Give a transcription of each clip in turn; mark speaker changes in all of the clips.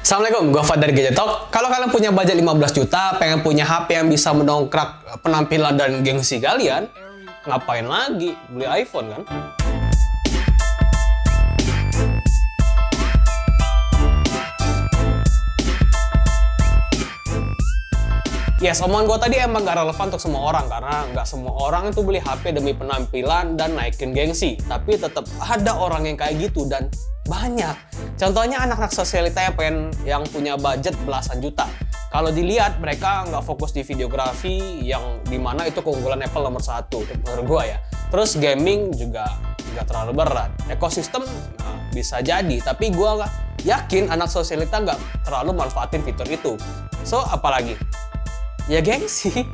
Speaker 1: Assalamualaikum, gue Fad dari Gadget Talk. Kalau kalian punya budget 15 juta, pengen punya HP yang bisa mendongkrak penampilan dan gengsi kalian, ngapain lagi? Beli iPhone kan? Yes, omongan gue tadi emang gak relevan untuk semua orang, karena nggak semua orang itu beli HP demi penampilan dan naikin gengsi. Tapi tetap ada orang yang kayak gitu dan banyak. Contohnya anak-anak sosialita yang punya budget belasan juta. Kalau dilihat mereka nggak fokus di videografi yang dimana itu keunggulan Apple nomor satu menurut gue ya. Terus gaming juga nggak terlalu berat. Ekosistem bisa jadi, tapi gue yakin anak sosialita nggak terlalu manfaatin fitur itu. So apalagi? Ya gengsi.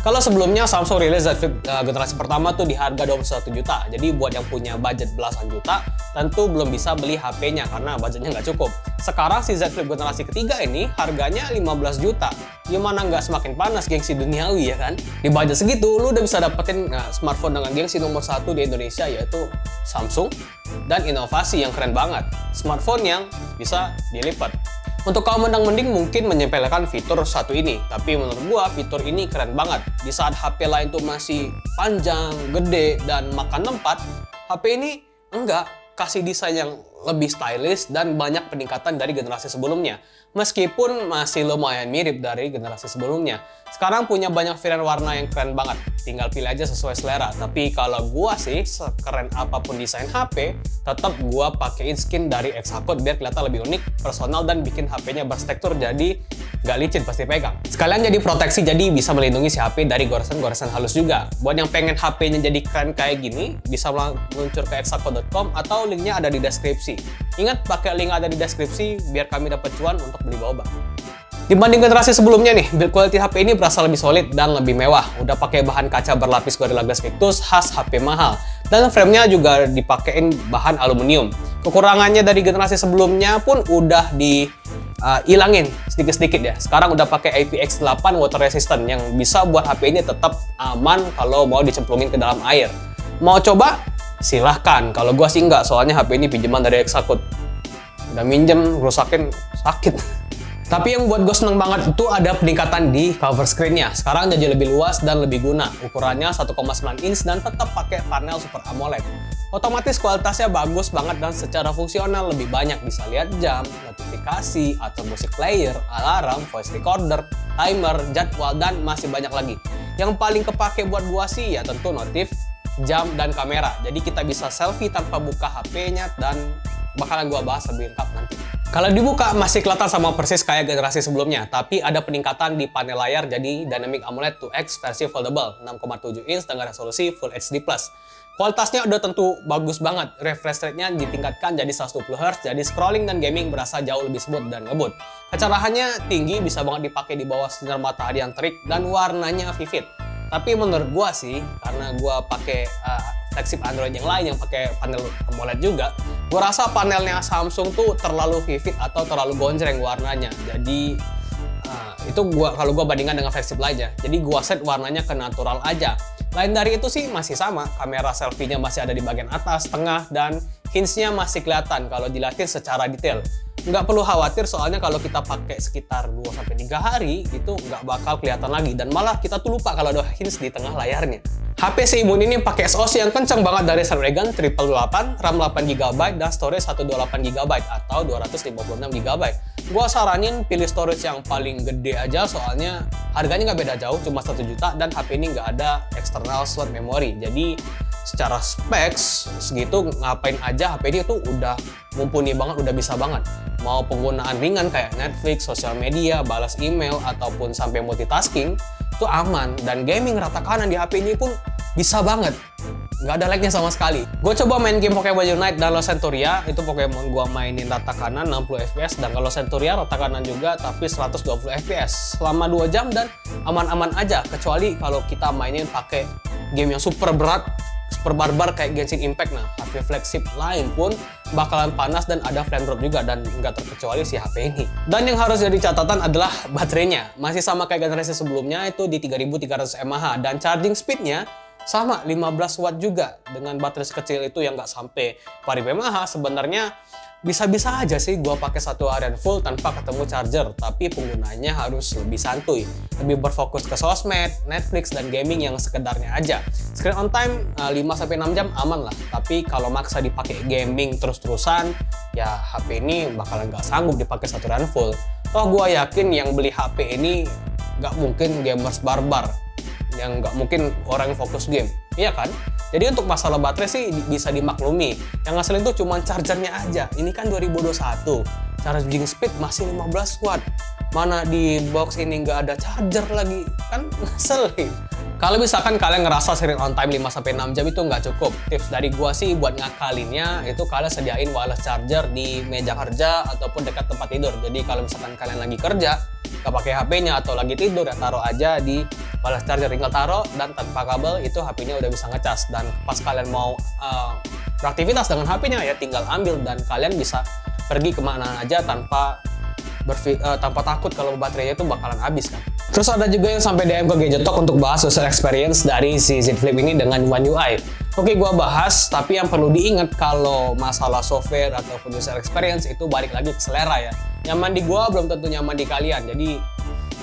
Speaker 1: Kalau sebelumnya Samsung rilis Z Flip generasi pertama tuh di harga 21 juta. Jadi buat yang punya budget belasan juta, tentu belum bisa beli HP-nya karena budgetnya nggak cukup. Sekarang si Z Flip generasi ketiga ini harganya 15 juta. Gimana nggak semakin panas gengsi duniawi ya kan? Di budget segitu, lu udah bisa dapetin smartphone dengan gengsi nomor satu di Indonesia, yaitu Samsung. Dan inovasi yang keren banget. Smartphone yang bisa dilipat. Untuk kaum mending mungkin menyepelekan fitur satu ini, tapi menurut gua fitur ini keren banget. Di saat HP lain tuh masih panjang, gede, dan makan tempat, HP ini enggak, kasih desain yang lebih stylish dan banyak peningkatan dari generasi sebelumnya. Meskipun masih lumayan mirip dari generasi sebelumnya. Sekarang punya banyak varian warna yang keren banget. Tinggal pilih aja sesuai selera. Tapi kalau gua sih, sekeren apapun desain HP, tetap gua pakein skin dari Exacode biar kelihatan lebih unik, personal, dan bikin HP-nya bertekstur jadi nggak licin pasti pegang. Sekalian jadi proteksi, jadi bisa melindungi si HP dari goresan-goresan halus juga. Buat yang pengen HP-nya jadi keren kayak gini, bisa meluncur ke exacode.com atau linknya ada di deskripsi. Ingat, pakai link ada di deskripsi biar kami dapat cuan untuk beli boba. Dibanding generasi sebelumnya nih, build quality HP ini berasa lebih solid dan lebih mewah. Udah pakai bahan kaca berlapis Gorilla Glass Victus khas HP mahal. Dan framenya juga dipakein bahan aluminium. Kekurangannya dari generasi sebelumnya pun udah hilangin sedikit-sedikit ya. Sekarang udah pakai IPX8 water resistant yang bisa buat HP ini tetap aman kalau mau dicemplungin ke dalam air. Mau coba? Silahkan. Kalau gua sih enggak, soalnya HP ini pinjaman dari Exacode. Udah minjem, rusakin, sakit. Tapi yang buat gue seneng banget itu ada peningkatan di cover screen-nya. Sekarang jadi lebih luas dan lebih guna. Ukurannya 1,9 inch dan tetap pakai panel Super AMOLED. Otomatis kualitasnya bagus banget dan secara fungsional lebih banyak. Bisa lihat jam, notifikasi, atau music player, alarm, voice recorder, timer, jadwal, dan masih banyak lagi. Yang paling kepake buat gua sih ya tentu notif, jam, dan kamera. Jadi kita bisa selfie tanpa buka HP-nya dan bakalan gua bahas lebih lengkap nanti. Kalau dibuka masih kelihatan sama persis kayak generasi sebelumnya, tapi ada peningkatan di panel layar jadi Dynamic AMOLED 2X versi foldable 6,7 inch dengan resolusi Full HD+. Kualitasnya udah tentu bagus banget, refresh rate-nya ditingkatkan jadi 120 Hz, jadi scrolling dan gaming berasa jauh lebih smooth dan ngebut. Kecerahannya tinggi, bisa banget dipakai di bawah sinar matahari yang terik, dan warnanya vivid. Tapi menurut gua sih, karena gua pakai flagship Android yang lain yang pakai panel AMOLED juga, gua rasa panelnya Samsung tuh terlalu vivid atau terlalu gonjreng warnanya. Jadi itu kalau gua bandingkan dengan flagship lainnya. Jadi gua set warnanya ke natural aja. Lain dari itu sih masih sama, kamera selfie-nya masih ada di bagian atas, tengah, dan hinge-nya masih kelihatan kalau dilihatin secara detail. Nggak perlu khawatir soalnya kalau kita pakai sekitar 2-3 hari itu nggak bakal kelihatan lagi dan malah kita tuh lupa kalau ada hinge di tengah layarnya. HP seimbun ini pakai SoC yang kenceng banget dari Snapdragon 888, RAM 8GB, dan storage 128GB atau 256GB. Gua saranin pilih storage yang paling gede aja soalnya harganya nggak beda jauh, cuma 1 juta dan HP ini nggak ada external slot memory. Jadi secara specs segitu ngapain aja HP ini tuh udah mumpuni banget, udah bisa banget. Mau penggunaan ringan kayak Netflix, sosial media, balas email, ataupun sampai multitasking itu aman. Dan gaming rata kanan di HP ini pun bisa banget. Nggak ada lag-nya sama sekali. Gue coba main game Pokemon Unite dan Lost Centuria, itu Pokemon gue mainin rata kanan 60 fps, dan kalau Centuria rata kanan juga tapi 120 fps selama 2 jam dan aman-aman aja, kecuali kalau kita mainin pakai game yang super berat, super barbar kayak Genshin Impact. Nah, HP flagship lain pun bakalan panas dan ada frame drop juga, dan nggak terkecuali si HP ini. Dan yang harus jadi catatan adalah baterainya. Masih sama kayak generasi sebelumnya, itu di 3300 mAh, dan charging speednya sama 15 watt juga dengan baterai sekecil itu yang nggak sampai 4000 mAh. Sebenarnya Bisa-bisa aja sih gua pakai satu harian full tanpa ketemu charger, tapi penggunanya harus lebih santuy, lebih berfokus ke sosmed, Netflix, dan gaming yang sekedarnya aja. Screen on time 5-6 jam aman lah, tapi kalau maksa dipakai gaming terus-terusan, ya HP ini bakalan nggak sanggup dipakai satu harian full. Toh gua yakin yang beli HP ini nggak mungkin gamers barbar, yang nggak mungkin orang yang fokus game, iya kan? Jadi untuk masalah baterai sih bisa dimaklumi. Yang ngeselin tuh cuma chargernya aja. Ini kan 2021, charging speed masih 15 watt. Mana di box ini nggak ada charger lagi, kan ngeselin. Kalau misalkan kalian ngerasa screen on time 5-6 jam itu nggak cukup, tips dari gua sih buat ngakalinnya itu kalian sediain wireless charger di meja kerja ataupun dekat tempat tidur. Jadi kalau misalkan kalian lagi kerja, nggak pakai HP-nya atau lagi tidur, ya taruh aja di wireless charger, tinggal taruh dan tanpa kabel itu HP-nya udah bisa ngecas. Dan pas kalian mau beraktivitas dengan HP-nya ya tinggal ambil dan kalian bisa pergi kemana aja tanpa takut kalau baterainya itu bakalan habis kan. Terus ada juga yang sampai DM ke Gadget Talk untuk bahas user experience dari si Z Flip ini dengan One UI. Oke, gua bahas, tapi yang perlu diingat kalau masalah software ataupun user experience itu balik lagi ke selera ya. Nyaman di gua belum tentu nyaman di kalian. Jadi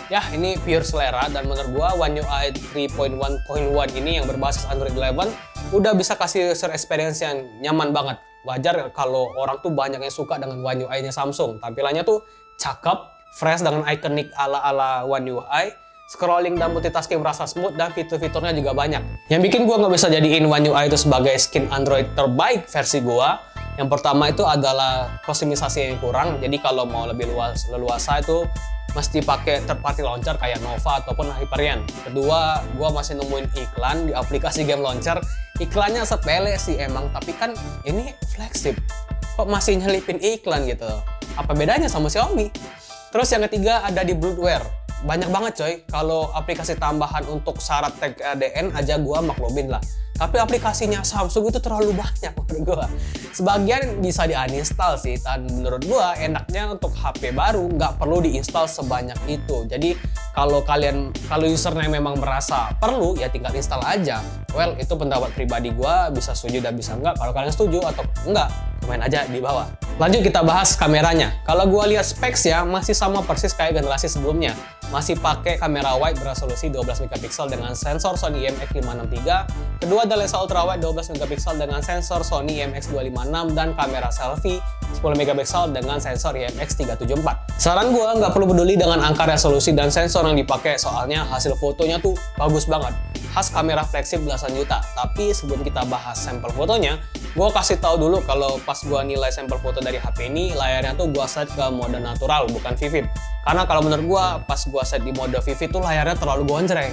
Speaker 1: ya ini pure selera, dan menurut gua One UI 3.1.1 ini yang berbasis Android 11 udah bisa kasih user experience yang nyaman banget. Wajar kalau orang tuh banyak yang suka dengan One UI-nya Samsung. Tampilannya tuh cakep, fresh dengan ikonik ala-ala One UI, scrolling dan multitasking merasa smooth, dan fitur-fiturnya juga banyak. Yang bikin gua nggak bisa jadiin One UI itu sebagai skin Android terbaik versi gua, yang pertama itu adalah kustomisasi yang kurang. Jadi kalau mau lebih leluasa itu mesti pakai third party launcher kayak Nova ataupun Hyperion. Kedua, gua masih nemuin iklan di aplikasi game launcher. Iklannya sepele sih emang, tapi kan ini flagship. Kok masih nyelipin iklan gitu? Apa bedanya sama Xiaomi? Terus yang ketiga ada di bloatware. Banyak banget coy, kalau aplikasi tambahan untuk syarat tag ADN aja gua maklumin lah. Tapi aplikasinya Samsung itu terlalu banyak menurut gua. Sebagian bisa di-uninstall sih, dan menurut gua enaknya untuk HP baru nggak perlu diinstal sebanyak itu. Jadi kalau username memang merasa perlu, ya tinggal install aja. Well, itu pendapat pribadi gua, bisa setuju dan bisa enggak. Kalau kalian setuju atau enggak, komen aja di bawah. Lanjut kita bahas kameranya. Kalau gua lihat specs ya, masih sama persis kayak generasi sebelumnya. Masih pakai kamera wide beresolusi 12 megapiksel dengan sensor Sony IMX563. Kedua ada lensa ultrawide 12 megapiksel dengan sensor Sony IMX256 dan kamera selfie 10 megapiksel dengan sensor IMX374. Saran gua nggak perlu peduli dengan angka resolusi dan sensor yang dipakai, soalnya hasil fotonya tuh bagus banget. Khas kamera flagship belasan juta. Tapi sebelum kita bahas sampel fotonya, gua kasih tahu dulu kalau pas gua nilai sampel foto dari HP ini, layarnya tuh gua set ke mode natural, bukan vivid. Karena kalau menurut gua, pas gua set di mode vivid tuh layarnya terlalu gonjreng.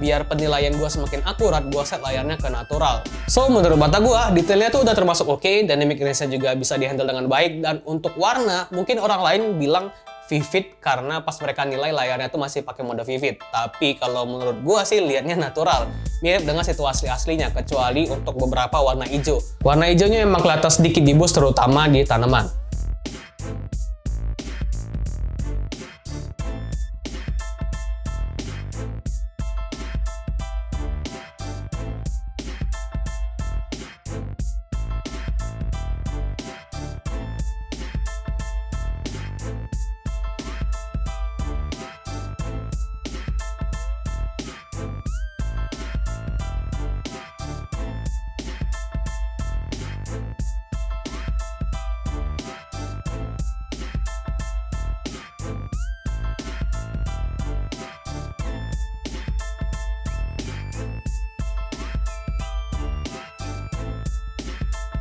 Speaker 1: Biar penilaian gua semakin akurat, gua set layarnya ke natural. So, menurut mata gua, detailnya tuh udah termasuk oke, dynamic range-nya juga bisa dihandle dengan baik, dan untuk warna, mungkin orang lain bilang vivid karena pas mereka nilai layarnya tuh masih pakai mode vivid. Tapi kalau menurut gua sih liatnya natural, mirip dengan situasi aslinya, kecuali untuk beberapa warna hijau. Warna hijaunya emang kelihatan sedikit di boost, terutama di tanaman.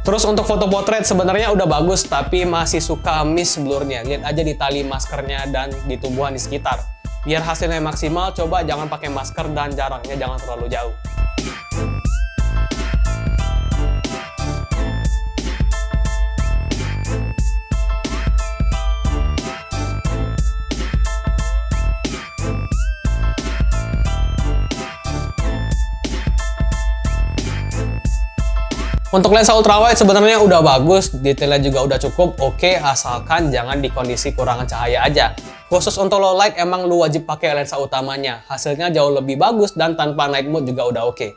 Speaker 1: Terus untuk foto potret sebenarnya udah bagus, tapi masih suka miss blurnya. Lihat aja di tali maskernya dan di tumbuhan di sekitar. Biar hasilnya maksimal, coba jangan pakai masker dan jaraknya jangan terlalu jauh. Untuk lensa ultrawide sebenarnya udah bagus, detailnya juga udah cukup oke, asalkan jangan di kondisi kurangan cahaya aja. Khusus untuk low light emang lu wajib pakai lensa utamanya, hasilnya jauh lebih bagus dan tanpa night mode juga udah oke.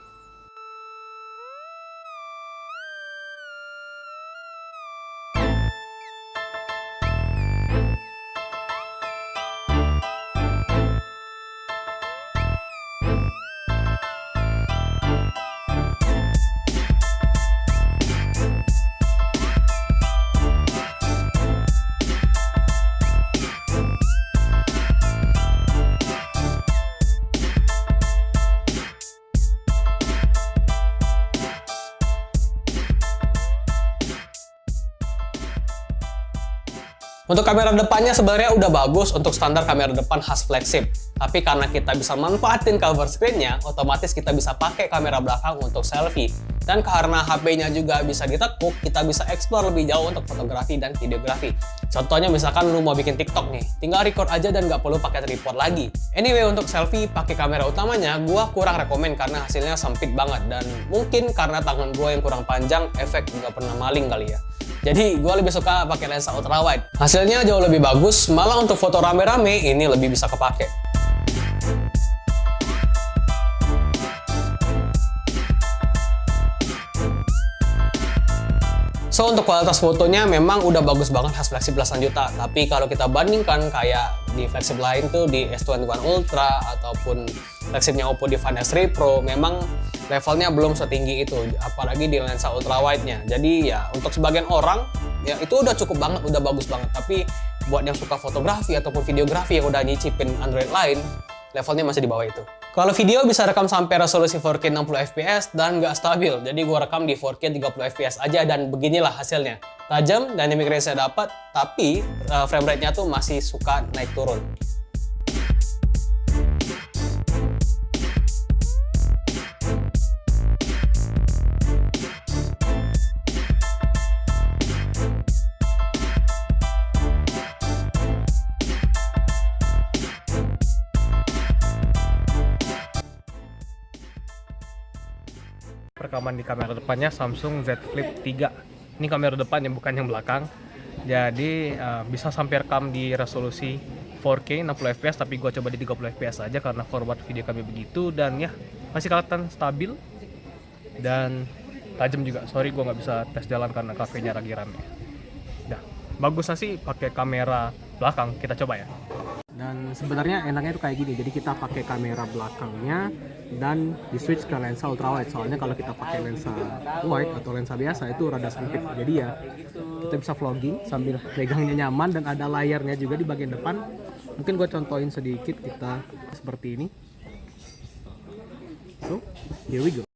Speaker 1: Untuk kamera depannya sebenarnya udah bagus untuk standar kamera depan khas flagship. Tapi karena kita bisa manfaatin cover screen-nya, otomatis kita bisa pakai kamera belakang untuk selfie. Dan karena HP-nya juga bisa ditekuk, kita bisa explore lebih jauh untuk fotografi dan videografi. Contohnya misalkan lu mau bikin TikTok nih, tinggal record aja dan nggak perlu pakai tripod lagi. Anyway, untuk selfie pakai kamera utamanya, gua kurang rekomen karena hasilnya sempit banget. Dan mungkin karena tangan gua yang kurang panjang, efek nggak pernah maling kali ya. Jadi gue lebih suka pakai lensa ultrawide. Hasilnya jauh lebih bagus, malah untuk foto rame-rame ini lebih bisa kepake. So, untuk kualitas fotonya memang udah bagus banget khas flagship belasan juta. Tapi kalau kita bandingkan kayak di flagship lain tuh di S21 Ultra ataupun flagshipnya Oppo di Find X3 Pro, memang levelnya belum setinggi itu, apalagi di lensa ultrawide-nya. Jadi ya untuk sebagian orang ya itu udah cukup banget, udah bagus banget. Tapi buat yang suka fotografi ataupun videografi yang udah nyicipin Android lain, levelnya masih di bawah itu. Kalau video bisa rekam sampai resolusi 4K 60 fps dan nggak stabil. Jadi gua rekam di 4K 30 fps aja dan beginilah hasilnya. Tajam, dynamic range-nya dapat, tapi frame rate-nya tuh masih suka naik turun.
Speaker 2: Rekaman di kamera depannya Samsung Z Flip 3. Ini kamera depan yang bukan yang belakang. Jadi bisa sampai rekam di resolusi 4K 60 fps, tapi gua coba di 30 fps aja karena format video kami begitu, dan ya masih kelihatan stabil dan tajam juga. Sorry gua nggak bisa tes jalan karena kafenya lagi rame. Dah, bagusnya sih pakai kamera belakang, kita coba ya. Dan sebenarnya enaknya itu kayak gini, jadi kita pakai kamera belakangnya dan di switch ke lensa ultrawide. Soalnya kalau kita pakai lensa wide atau lensa biasa itu rada sempit, jadi ya kita bisa vlogging sambil pegangnya nyaman dan ada layarnya juga di bagian depan. Mungkin gue contohin sedikit, kita seperti ini. So, here we go.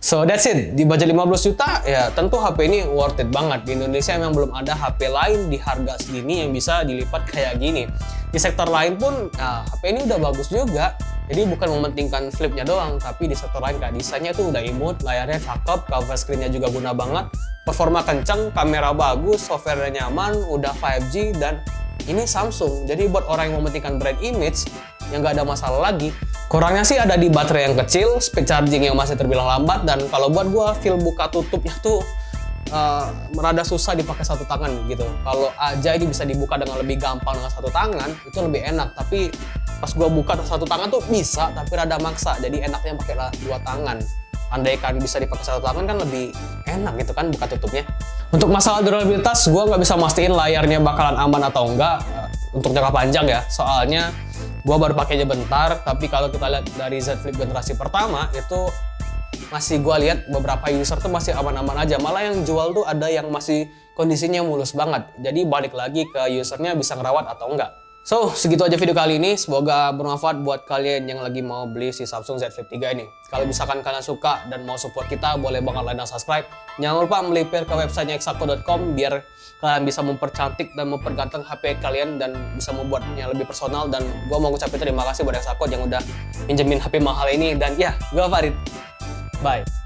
Speaker 1: So that's it, di budget 15 juta ya tentu HP ini worth it banget. Di Indonesia memang belum ada HP lain di harga segini yang bisa dilipat kayak gini. Di sektor lain pun HP ini udah bagus juga. Jadi bukan mementingkan flipnya doang, tapi di sektor lain kayak desainnya tuh udah imut, layarnya cakep, cover screen-nya juga guna banget, performa kenceng, kamera bagus, software-nya nyaman, udah 5G, dan ini Samsung. Jadi buat orang yang mementingkan brand image yang nggak ada masalah lagi. Kurangnya sih ada di baterai yang kecil, speed charging yang masih terbilang lambat, dan kalau buat gua feel buka tutupnya tuh rada susah dipakai satu tangan gitu. Kalau aja ini bisa dibuka dengan lebih gampang dengan satu tangan, itu lebih enak. Tapi pas gua buka satu tangan tuh bisa, tapi rada maksa. Jadi enaknya pakai dua tangan. Andaikan bisa dipakai satu tangan kan lebih enak gitu kan buka tutupnya. Untuk masalah durabilitas, gua nggak bisa mastiin layarnya bakalan aman atau enggak untuk jangka panjang ya. Soalnya gua baru pakainya bentar, tapi kalau kita lihat dari Z Flip generasi pertama itu masih gua lihat beberapa user tuh masih aman-aman aja. Malah yang jual tuh ada yang masih kondisinya mulus banget. Jadi balik lagi ke usernya bisa ngerawat atau enggak. So, segitu aja video kali ini. Semoga bermanfaat buat kalian yang lagi mau beli si Samsung Z Flip 3 ini. Kalau misalkan kalian suka dan mau support kita, boleh banget like dan subscribe. Jangan lupa melipir ke websitenya exacto.com biar kalian bisa mempercantik dan memperganteng HP kalian dan bisa membuatnya lebih personal. Dan gue mau ngucapin terima kasih buat Exacto yang udah pinjemin HP mahal ini. Dan ya, gue Farid. Bye.